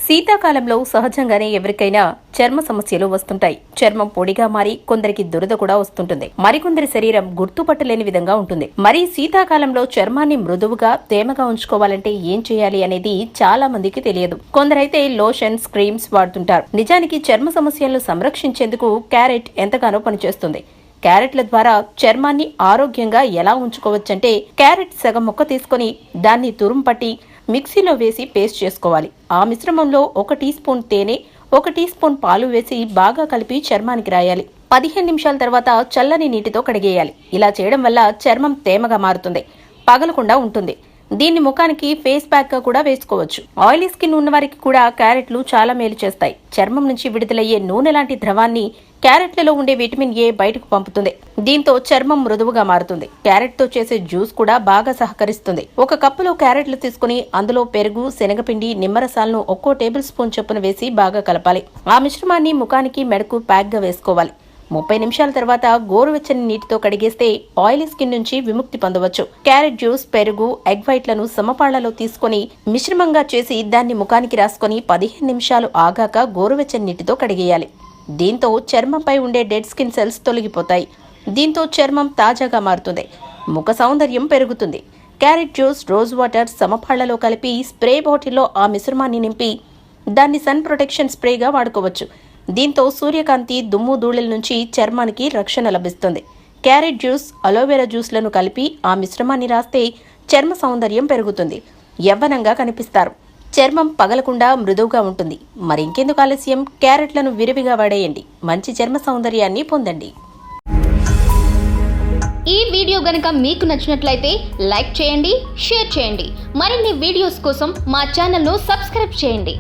శీతాకాలంలో సహజంగానే ఎవరికైనా చర్మ సమస్యలు వస్తుంటాయి. చర్మం పొడిగా మారి కొందరికి దురద కూడా వస్తుంటుంది. మరికొందరి శరీరం గుర్తుపట్టలేని విధంగా ఉంటుంది. మరి శీతాకాలంలో చర్మాన్ని మృదువుగా తేమగా ఉంచుకోవాలంటే ఏం చేయాలి అనేది చాలా మందికి తెలియదు. కొందరైతే లోషన్స్, క్రీమ్స్ వాడుతుంటారు. నిజానికి చర్మ సమస్యలను సంరక్షించేందుకు క్యారెట్ ఎంతగానో పనిచేస్తుంది. క్యారెట్ల ద్వారా చర్మాన్ని ఆరోగ్యంగా ఎలా ఉంచుకోవచ్చంటే, క్యారెట్ సగం ముక్క తీసుకొని దాన్ని తురుము పట్టి మిక్సీలో వేసి పేస్ట్ చేసుకోవాలి. ఆ మిశ్రమంలో 1 టీ స్పూన్ తేనె, 1 టీ స్పూన్ పాలు వేసి బాగా కలిపి చర్మానికి రాయాలి. 15 నిమిషాల తర్వాత చల్లని నీటితో కడిగేయాలి. ఇలా చేయడం వల్ల చర్మం తేమగా మారుతుంది, పగలకుండా ఉంటుంది. దీన్ని ముఖానికి ఫేస్ ప్యాక్ గా కూడా వేసుకోవచ్చు. ఆయిలీ స్కిన్ ఉన్నవారికి కూడా క్యారెట్లు చాలా మేలు చేస్తాయి. చర్మం నుంచి విడుదలయ్యే నూనె లాంటి ద్రవాన్ని క్యారెట్లలో ఉండే విటమిన్ ఏ బయటకు పంపుతుంది. దీంతో చర్మం మృదువుగా మారుతుంది. క్యారెట్ తో చేసే జ్యూస్ కూడా బాగా సహకరిస్తుంది. 1 కప్పులో క్యారెట్లు తీసుకుని అందులో పెరుగు, శనగపిండి, నిమ్మరసాలను ఒక్కో టేబుల్ స్పూన్ చొప్పున వేసి బాగా కలపాలి. ఆ మిశ్రమాన్ని ముఖానికి, మెడకు ప్యాక్ గా వేసుకోవాలి. 30 నిమిషాల తర్వాత గోరువెచ్చని నీటితో కడిగేస్తే ఆయిలీ స్కిన్ నుంచి విముక్తి పొందవచ్చు. క్యారెట్ జ్యూస్, పెరుగు, ఎగ్ వైట్లను సమపాళ్లలో తీసుకుని మిశ్రమంగా చేసి దాన్ని ముఖానికి రాసుకుని 15 నిమిషాలు ఆగాక గోరువెచ్చని నీటితో కడిగేయాలి. దీంతో చర్మంపై ఉండే డెడ్ స్కిన్ సెల్స్ తొలగిపోతాయి. దీంతో చర్మం తాజాగా మారుతుంది, ముఖ సౌందర్యం పెరుగుతుంది. క్యారెట్ జ్యూస్, రోజ్ వాటర్ సమపాళ్లలో కలిపి స్ప్రే బాటిల్లో ఆ మిశ్రమాన్ని నింపి దాన్ని సన్ ప్రొటెక్షన్ స్ప్రేగా వాడుకోవచ్చు. దీంతో సూర్యకాంతి, దుమ్ము, ధూళిల నుంచి చర్మానికి రక్షణ లభిస్తుంది. క్యారెట్ జ్యూస్, అలోవెరా జ్యూస్లను కలిపి ఆ మిశ్రమాన్ని రాస్తే చర్మ సౌందర్యం పెరుగుతుంది, యవ్వనంగా కనిపిస్తారు. చర్మం పగలకుండా మృదువుగా ఉంటుంది. మరింకెందుకు ఆలస్యం, క్యారెట్లను విరివిగా వాడేయండి. మంచి చర్మ సౌందర్యాన్ని పొందండి. ఈ వీడియో గనుక మీకు నచ్చినట్లయితే లైక్ చేయండి, షేర్ చేయండి. మరిన్ని వీడియోస్ కోసం మా ఛానల్ను సబ్స్క్రైబ్ చేయండి.